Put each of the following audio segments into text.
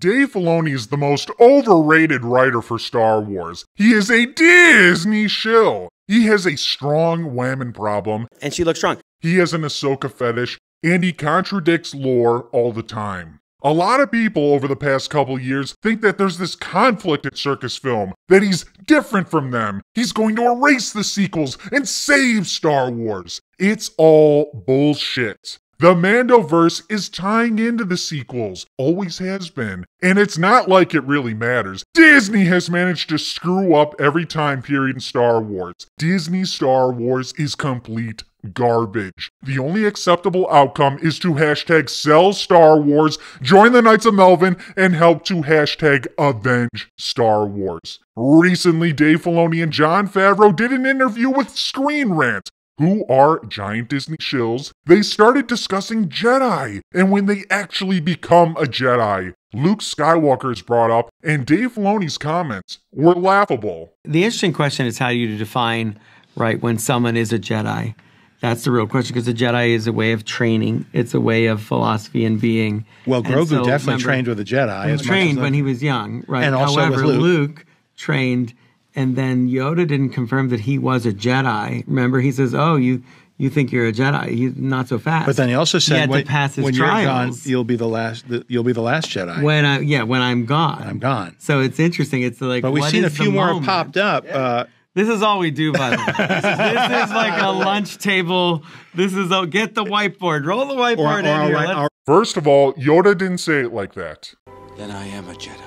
Dave Filoni is the most overrated writer for Star Wars. He is a Disney shill. He has a strong women problem. And she looks strong. He has an Ahsoka fetish, and he contradicts lore all the time. A lot of people over the past couple years think that there's this conflict at Circus Film, that he's different from them. He's going to erase the sequels and save Star Wars. It's all bullshit. The Mandoverse is tying into the sequels, always has been, and it's not like it really matters. Disney has managed to screw up every time period in Star Wars. Disney Star Wars is complete garbage. The only acceptable outcome is to hashtag sell Star Wars, join the Knights of Melvin, and help to hashtag avenge Star Wars. Recently, Dave Filoni and Jon Favreau did an interview with Screen Rant, who are giant Disney shills. They started discussing Jedi, and when they actually become a Jedi. Luke Skywalker is brought up, and Dave Filoni's comments were laughable. The interesting question is how you define, right, when someone is a Jedi. That's the real question, because a Jedi is a way of training. It's a way of philosophy and being. Well, Grogu definitely trained with a Jedi. He trained when he was young, right? And also However, with Luke trained, and then Yoda didn't confirm that he was a Jedi. Remember, he says, "Oh, you think you're a Jedi? You're not so fast." But then he also said, he had to pass his when trials. You're gone, you'll be the last. You'll be the last Jedi. When I'm gone. I'm gone. So it's interesting. It's like, but we've seen a few more popped up. Yeah. This is all we do, by the way. This is like a lunch table. This is get the whiteboard. Roll the whiteboard in here. First of all, Yoda didn't say it like that. Then I am a Jedi.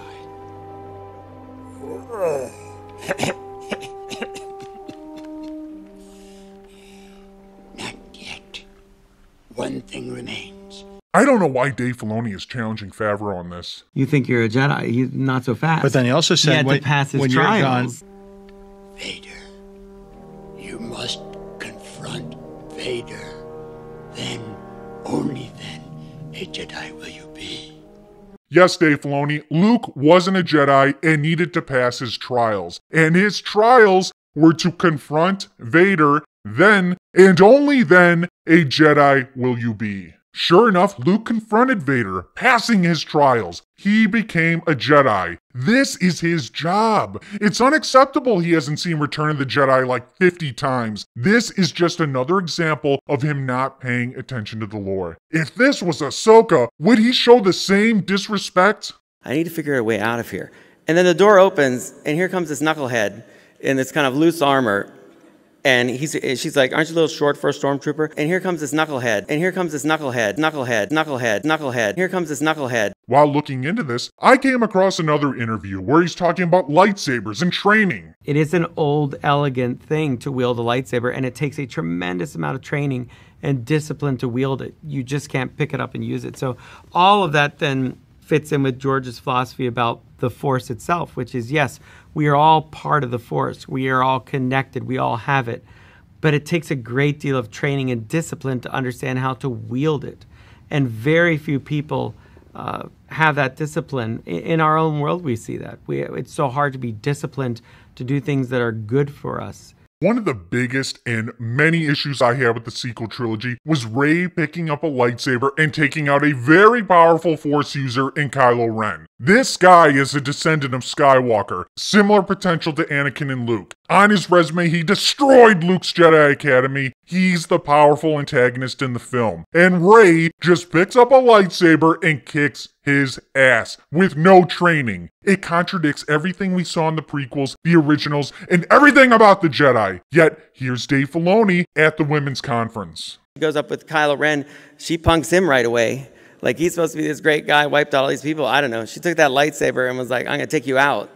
Not yet. One thing remains. I don't know why Dave Filoni is challenging Favreau on this. You think you're a Jedi? You're not so fast. But then he also said, he had to pass his trials. Vader, you must confront Vader. Then, only then, a Jedi will you be. Yes, Dave Filoni, Luke wasn't a Jedi and needed to pass his trials. And his trials were to confront Vader, then, and only then, a Jedi will you be. Sure enough, Luke confronted Vader, passing his trials. He became a Jedi. This is his job. It's unacceptable he hasn't seen Return of the Jedi like 50 times. This is just another example of him not paying attention to the lore. If this was Ahsoka, would he show the same disrespect? I need to figure a way out of here. And then the door opens, and here comes this knucklehead in this kind of loose armor. And she's like, aren't you a little short for a stormtrooper? And here comes this knucklehead. And here comes this knucklehead. Knucklehead. Here comes this knucklehead. While looking into this, I came across another interview where he's talking about lightsabers and training. It is an old, elegant thing to wield a lightsaber, and it takes a tremendous amount of training and discipline to wield it. You just can't pick it up and use it. So all of that then fits in with George's philosophy about the Force itself, which is, yes, we are all part of the Force. We are all connected. We all have it. But it takes a great deal of training and discipline to understand how to wield it. And very few people have that discipline. In our own world, we see that. It's so hard to be disciplined to do things that are good for us. One of the biggest and many issues I had with the sequel trilogy was Rey picking up a lightsaber and taking out a very powerful Force user in Kylo Ren. This guy is a descendant of Skywalker, similar potential to Anakin and Luke. On his resume, he destroyed Luke's Jedi Academy. He's the powerful antagonist in the film. And Rey just picks up a lightsaber and kicks his ass with no training. It contradicts everything we saw in the prequels, the originals, and everything about the Jedi. Yet, here's Dave Filoni at the women's conference. He goes up with Kylo Ren. She punks him right away. Like, he's supposed to be this great guy, wiped out all these people. I don't know. She took that lightsaber and was like, I'm going to take you out.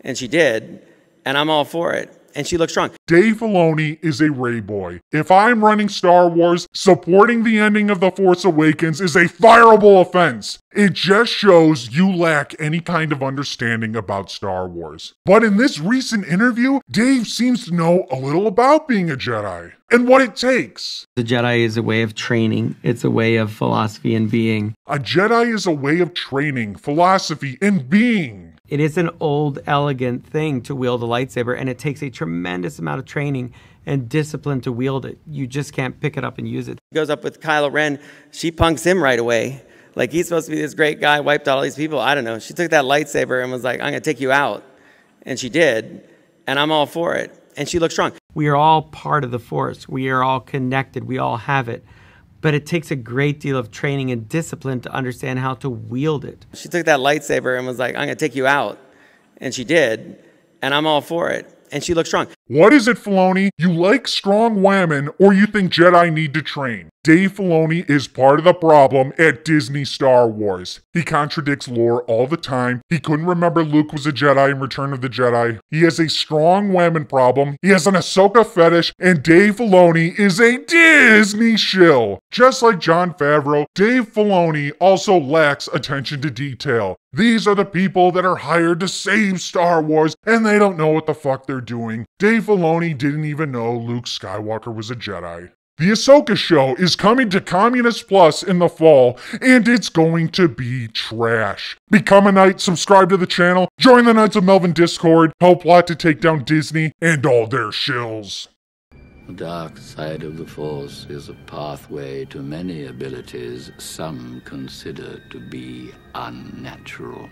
And she did. And I'm all for it. And she looks strong. Dave Filoni is a Rey boy. If I'm running Star Wars, supporting the ending of The Force Awakens is a fireable offense. It just shows you lack any kind of understanding about Star Wars. But in this recent interview, Dave seems to know a little about being a Jedi and what it takes. The Jedi is a way of training. It's a way of philosophy and being. A Jedi is a way of training, philosophy, and being. It is an old, elegant thing to wield a lightsaber, and it takes a tremendous amount of training and discipline to wield it. You just can't pick it up and use it. He goes up with Kylo Ren. She punks him right away. Like, he's supposed to be this great guy, wiped out all these people. I don't know. She took that lightsaber and was like, I'm going to take you out. And she did. And I'm all for it. And she looks strong. We are all part of the Force. We are all connected. We all have it. But it takes a great deal of training and discipline to understand how to wield it. She took that lightsaber and was like, I'm going to take you out. And she did. And I'm all for it. And she looks strong. What is it, Filoni? You like strong women, or you think Jedi need to train? Dave Filoni is part of the problem at Disney Star Wars. He contradicts lore all the time. He couldn't remember Luke was a Jedi in Return of the Jedi. He has a strong women problem. He has an Ahsoka fetish, and Dave Filoni is a Disney shill. Just like Jon Favreau, Dave Filoni also lacks attention to detail. These are the people that are hired to save Star Wars, and they don't know what the fuck they're doing. Dave Filoni didn't even know Luke Skywalker was a Jedi. The Ahsoka show is coming to Communist Plus in the fall, and it's going to be trash. Become a knight, subscribe to the channel, join the Knights of Melvin Discord, help plot to take down Disney and all their shills. The dark side of the Force is a pathway to many abilities some consider to be unnatural.